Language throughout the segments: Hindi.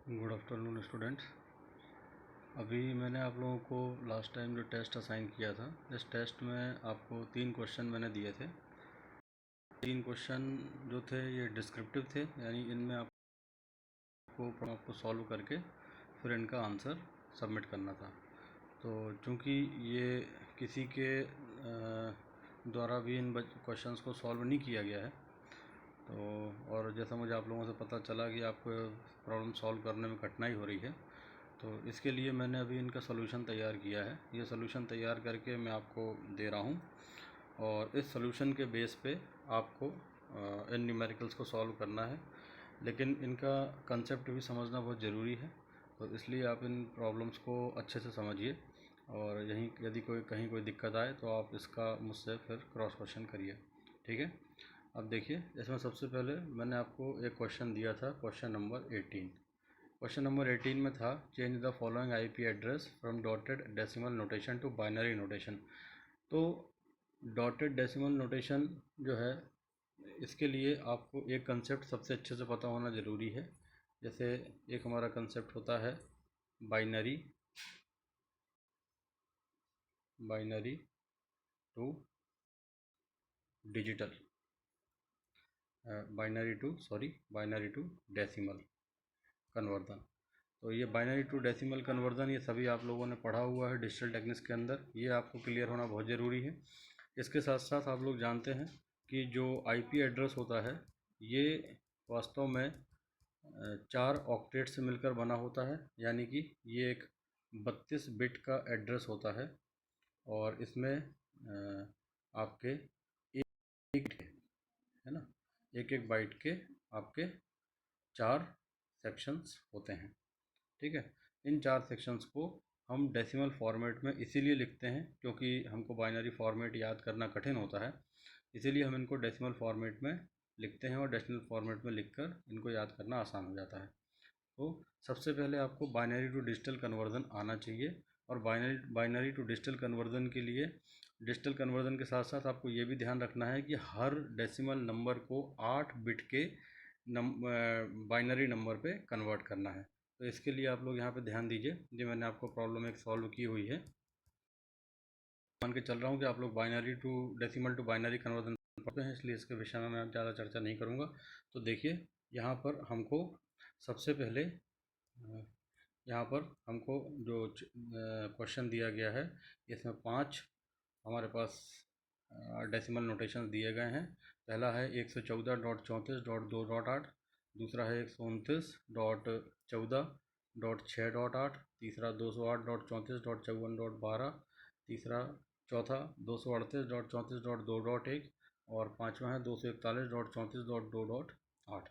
Good afternoon students. अभी मैंने आप लोगों को लास्ट टाइम जो टेस्ट असाइन किया था, इस टेस्ट में आपको 3 क्वेश्चन मैंने दिए थे। 3 क्वेश्चन जो थे ये डिस्क्रिप्टिव थे, यानी इनमें आपको सॉल्व करके फिर इनका आंसर सबमिट करना था। तो चूँकि ये किसी के द्वारा भी इन क्वेश्चंस को सॉल्व नहीं किया गया है, तो और जैसा मुझे आप लोगों से पता चला कि आपको प्रॉब्लम सॉल्व करने में कठिनाई हो रही है, तो इसके लिए मैंने अभी इनका सॉल्यूशन तैयार किया है। ये सॉल्यूशन तैयार करके मैं आपको दे रहा हूँ और इस सॉल्यूशन के बेस पे आपको इन न्यूमेरिकल्स को सॉल्व करना है। लेकिन इनका कंसेप्ट भी समझना बहुत ज़रूरी है, तो इसलिए आप इन प्रॉब्लम्स को अच्छे से समझिए और यहीं यदि कहीं कोई दिक्कत आए तो आप इसका मुझसे फिर क्रॉस क्वेश्चन करिए। ठीक है। अब देखिए, इसमें सबसे पहले मैंने आपको एक क्वेश्चन दिया था, क्वेश्चन नंबर 18। क्वेश्चन नंबर 18 में था change the following IP address from dotted decimal notation to binary notation. तो डॉटेड डेसिमल नोटेशन जो है, इसके लिए आपको एक कंसेप्ट सबसे अच्छे से पता होना ज़रूरी है। जैसे एक हमारा कंसेप्ट होता है binary to digital, binary to decimal conversion. तो ये बाइनरी टू डेसिमल कन्वर्जन ये सभी आप लोगों ने पढ़ा हुआ है डिजिटल टेक्निक्स के अंदर, ये आपको क्लियर होना बहुत ज़रूरी है। इसके साथ साथ आप लोग जानते हैं कि जो आईपी एड्रेस होता है ये वास्तव में 4 ऑक्टेट से मिलकर बना होता है, यानी कि ये एक 32 बिट का एड्रेस होता है और इसमें आपके एक है ना, एक एक बाइट के आपके 4 सेक्शंस होते हैं। ठीक है। इन 4 सेक्शंस को हम डेसिमल फॉर्मेट में इसीलिए लिखते हैं क्योंकि हमको बाइनरी फॉर्मेट याद करना कठिन होता है, इसीलिए हम इनको डेसिमल फॉर्मेट में लिखते हैं और डेसिमल फॉर्मेट में लिखकर इनको याद करना आसान हो जाता है। तो सबसे पहले आपको बाइनरी टू डिजिटल कन्वर्जन आना चाहिए और बाइनरी टू डिजिटल कन्वर्जन के लिए डिजिटल कन्वर्जन के साथ साथ आपको ये भी ध्यान रखना है कि हर डेसिमल नंबर को 8 बिट के बाइनरी नंबर पे कन्वर्ट करना है। तो इसके लिए आप लोग यहाँ पे ध्यान दीजिए। जी, मैंने आपको प्रॉब्लम एक सॉल्व की हुई है, मान के चल रहा हूँ कि आप लोग binary to decimal to binary conversion पढ़ते हैं, इसलिए इसके विषय में मैं ज़्यादा चर्चा नहीं करूँगा। तो देखिए, यहाँ पर हमको सबसे पहले यहाँ पर हमको जो क्वेश्चन दिया गया है, इसमें 5 हमारे पास डेसिमल नोटेशन दिए गए हैं। पहला है 114.34.2.8, दूसरा है 129.14.6.8, तीसरा 208.34.54.12, तीसरा चौथा 238.34.2.1 और पाँचवा है 241.34.2.8।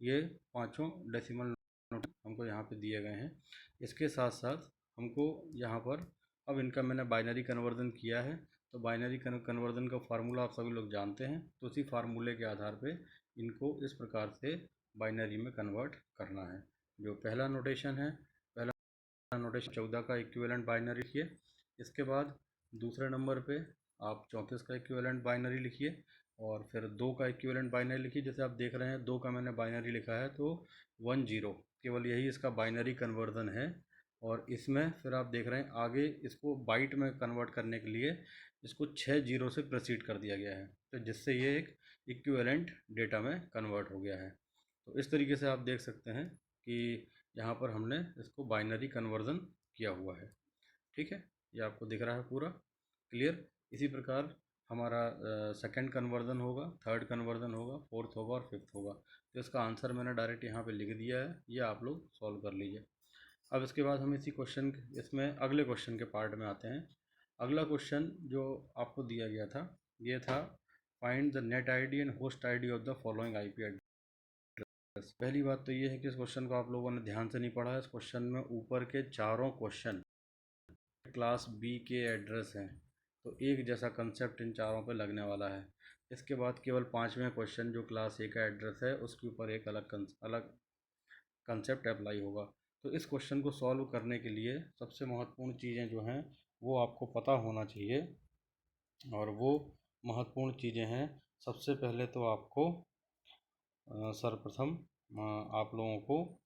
ये पाँचों डेसिमल नोट हमको यहाँ पे दिए गए हैं। इसके साथ साथ हमको यहाँ पर अब इनका मैंने बाइनरी कन्वर्जन किया है, तो बाइनरी कन्वर्जन का फार्मूला आप सभी लोग जानते हैं, तो उसी फार्मूले के आधार पे इनको इस प्रकार से बाइनरी में कन्वर्ट करना है। जो पहला नोटेशन है, पहला नोटेशन 14 का इक्विवेलेंट बाइनरी लिखिए। इसके बाद दूसरे नंबर पे आप 34 का इक्विवेलेंट बाइनरी लिखिए और फिर 2 का इक्विवेलेंट बाइनरी लिखिए। जैसे आप देख रहे हैं 2 का मैंने बाइनरी लिखा है तो 10, केवल यही इसका बाइनरी कन्वर्जन है। और इसमें फिर आप देख रहे हैं आगे इसको बाइट में कन्वर्ट करने के लिए इसको 6 जीरो से प्रोसीड कर दिया गया है, तो जिससे ये एक इक्विवेलेंट डेटा में कन्वर्ट हो गया है। तो इस तरीके से आप देख सकते हैं कि यहाँ पर हमने इसको बाइनरी कन्वर्जन किया हुआ है। ठीक है, ये आपको दिख रहा है पूरा क्लियर। इसी प्रकार हमारा सेकंड कन्वर्जन होगा, थर्ड कन्वर्जन होगा, फोर्थ होगा और फिफ्थ होगा। तो इसका आंसर मैंने डायरेक्ट यहाँ पे लिख दिया है, ये आप लोग सॉल्व कर लीजिए। अब इसके बाद हम इसमें अगले क्वेश्चन के पार्ट में आते हैं। अगला क्वेश्चन जो आपको दिया गया था ये था find the net ID and host ID of the following IP address. पहली बात तो ये है कि इस क्वेश्चन को आप लोगों ने ध्यान से नहीं पढ़ा है। इस क्वेश्चन में ऊपर के चारों क्वेश्चन क्लास बी के एड्रेस हैं, तो एक जैसा कंसेप्ट इन चारों पे लगने वाला है। इसके बाद केवल 5वें क्वेश्चन जो क्लास ए का एड्रेस है उसके ऊपर एक अलग कंसेप्ट अप्लाई होगा। तो इस क्वेश्चन को सॉल्व करने के लिए सबसे महत्वपूर्ण चीज़ें जो हैं वो आपको पता होना चाहिए, और वो महत्वपूर्ण चीज़ें हैं। सबसे पहले तो आपको सर्वप्रथम आप लोगों को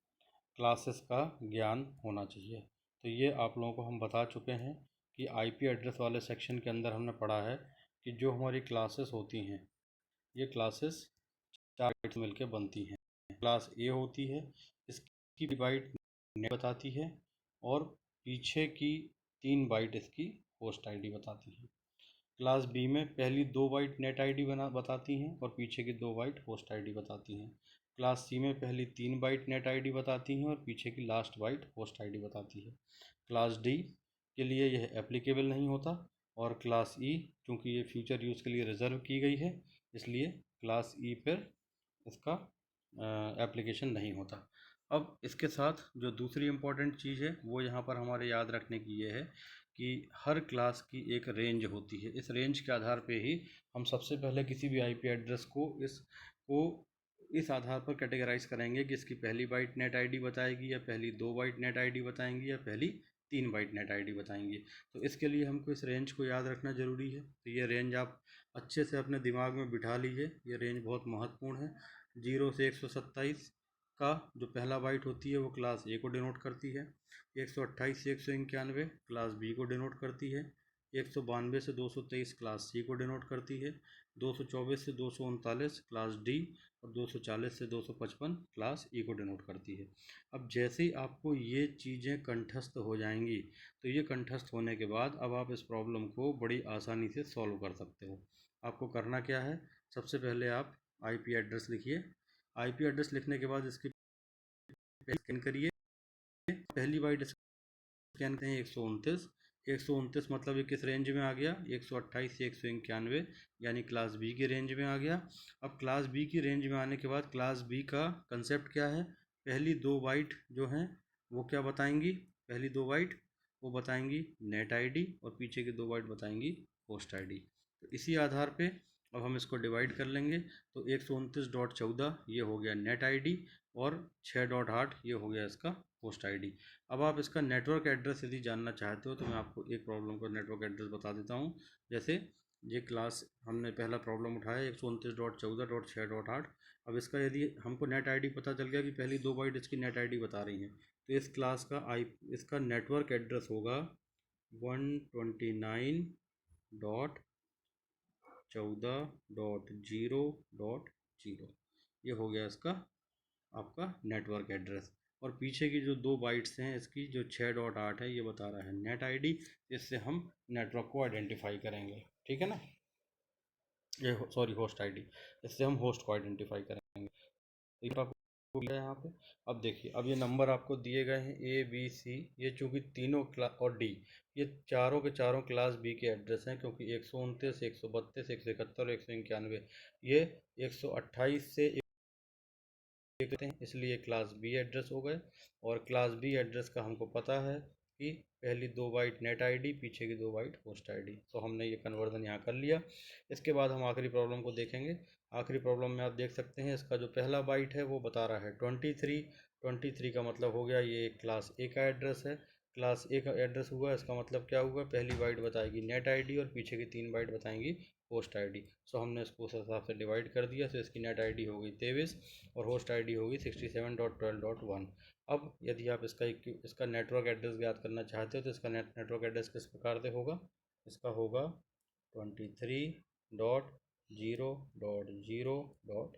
क्लासेस का ज्ञान होना चाहिए। तो ये आप लोगों को हम बता चुके हैं कि आईपी एड्रेस वाले सेक्शन के अंदर हमने पढ़ा है कि जो हमारी क्लासेस होती हैं, ये क्लासेस 4 बाइट्स मिलकर बनती हैं। क्लास ए होती है, इसकी बाइट नेट बताती है और पीछे की 3 बाइट इसकी होस्ट आईडी बताती है। क्लास बी में पहली 2 बाइट नेट आईडी बताती हैं और पीछे की 2 बाइट होस्ट आईडी बताती हैं। क्लास सी में पहली 3 बाइट नेट आईडी बताती हैं और पीछे की लास्ट बाइट होस्ट आईडी बताती है। क्लास डी के लिए यह एप्लीकेबल नहीं होता और क्लास ई चूँकि ये फ्यूचर यूज़ के लिए रिजर्व की गई है, इसलिए क्लास ई पर इसका एप्लीकेशन नहीं होता। अब इसके साथ जो दूसरी इम्पॉर्टेंट चीज़ है वो यहाँ पर हमारे याद रखने की ये है कि हर क्लास की एक रेंज होती है। इस रेंज के आधार पे ही हम सबसे पहले किसी भी आईपी एड्रेस को इस आधार पर कैटेगराइज करेंगे कि इसकी पहली बाइट नेट आईडी बताएगी या पहली 2 बाइट नेट आईडी बताएंगी या पहली 3 बाइट नेट आईडी बताएंगी। तो इसके लिए हमको इस रेंज को याद रखना ज़रूरी है। तो ये रेंज आप अच्छे से अपने दिमाग में बिठा लीजिए। ये रेंज बहुत महत्वपूर्ण है। 0 से 127 का जो पहला बाइट होती है वो क्लास ए को डिनोट करती है। 128 से 191 क्लास बी को डिनोट करती है। 192 से 223 क्लास सी को डिनोट करती है। 224 से 239 क्लास डी और 240 से 255 क्लास ई को डिनोट करती है। अब जैसे ही आपको ये चीज़ें कंठस्थ हो जाएंगी, तो ये कंठस्थ होने के बाद अब आप इस प्रॉब्लम को बड़ी आसानी से सॉल्व कर सकते हो। आपको करना क्या है, सबसे पहले आप आईपी एड्रेस लिखिए। आईपी एड्रेस लिखने के बाद इसकी स्कैन करिए। पहली बाइट स्कैन करें 129 मतलब ये किस रेंज में आ गया, 128 से 191 यानी क्लास बी की रेंज में आ गया। अब क्लास बी की रेंज में आने के बाद क्लास बी का कंसेप्ट क्या है, पहली 2 बाइट जो हैं वो क्या बताएंगी, पहली 2 बाइट वो बताएंगी नेट आईडी और पीछे की 2 बाइट बताएंगी होस्ट आईडी। तो इसी आधार पे अब हम इसको डिवाइड कर लेंगे। तो 129.14 ये हो गया नेट आईडी और 6.8 ये हो गया इसका होस्ट आईडी। अब आप इसका नेटवर्क एड्रेस यदि जानना चाहते हो तो मैं आपको एक प्रॉब्लम का नेटवर्क एड्रेस बता देता हूँ। जैसे ये क्लास हमने पहला प्रॉब्लम उठाया 129.14.6.8। अब इसका यदि हमको नेट आईडी पता चल गया कि पहली 2 बाइट इसकी नेट आईडी बता रही हैं, तो इस क्लास का इसका नेटवर्क एड्रेस होगा 129.14.0.0। ये हो गया इसका आपका नेटवर्क एड्रेस। और पीछे की जो 2 बाइट्स हैं इसकी जो 6.8 है ये बता रहा है नेट आईडी। इससे हम नेटवर्क को आइडेंटिफाई करेंगे, ठीक है ना, ये सॉरी होस्ट आईडी, इससे हम होस्ट को आइडेंटिफाई करेंगे। तो ये आपको दिया है यहाँ पे। अब देखिए, अब ये नंबर आपको दिए गए हैं ए बी सी, ये चूँकि तीनों क्लास और डी, ये चारों के चारों क्लास बी के एड्रेस हैं, क्योंकि 129, 132, 171 और 191 ये 128 से हैं, इसलिए क्लास बी एड्रेस हो गए। और क्लास बी एड्रेस का हमको पता है कि पहली 2 बाइट नेट आईडी, पीछे की 2 बाइट होस्ट आईडी। तो हमने ये कन्वर्जन यहाँ कर लिया। इसके बाद हम आखिरी प्रॉब्लम को देखेंगे। आखिरी प्रॉब्लम में आप देख सकते हैं इसका जो पहला बाइट है वो बता रहा है 23 का मतलब हो गया ये क्लास ए का एड्रेस है। क्लास ए का एड्रेस हुआ, इसका मतलब क्या हुआ, पहली बाइट बताएगी नेट आईडी और पीछे की 3 बाइट बताएंगी होस्ट आईडी। सो हमने इसको उस हिसाब से डिवाइड कर दिया। तो इसकी नेट आईडी हो गई 23 और होस्ट आईडी होगी 67.12.1। अब यदि आप इसका नेटवर्क एड्रेस ज्ञात करना चाहते हो तो इसका नेटवर्क एड्रेस किस प्रकार से होगा, इसका होगा 23.0.0.0।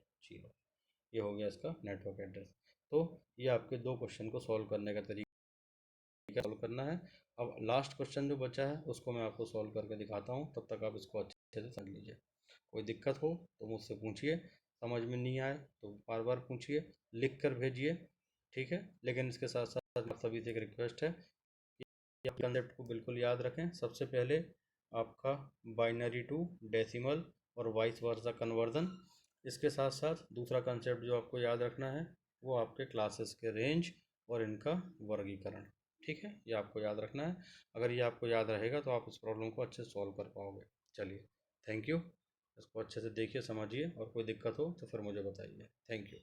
ये हो गया इसका नेटवर्क एड्रेस। तो ये आपके 2 क्वेश्चन को सॉल्व करने का तरीका सॉल्व करना है। अब लास्ट क्वेश्चन जो बचा है उसको मैं आपको सॉल्व करके दिखाता हूँ, तब तक आप इसको अच्छे से समझ लीजिए। कोई दिक्कत हो तो मुझसे पूछिए, समझ में नहीं आए तो बार बार पूछिए, लिख कर भेजिए, ठीक है। लेकिन इसके साथ साथ सभी से एक रिक्वेस्ट है कि आप कंसेप्ट को बिल्कुल याद रखें। सबसे पहले आपका बाइनरी टू डेसिमल और वाइस वर्सा कन्वर्जन। इसके साथ साथ दूसरा कंसेप्ट जो आपको याद रखना है वो आपके क्लासेस के रेंज और इनका वर्गीकरण, ठीक है, ये आपको याद रखना है। अगर ये आपको याद रहेगा तो आप इस प्रॉब्लम को अच्छे से सॉल्व कर पाओगे। चलिए, थैंक यू। इसको अच्छे से देखिए, समझिए, और कोई दिक्कत हो तो फिर मुझे बताइए। Thank you.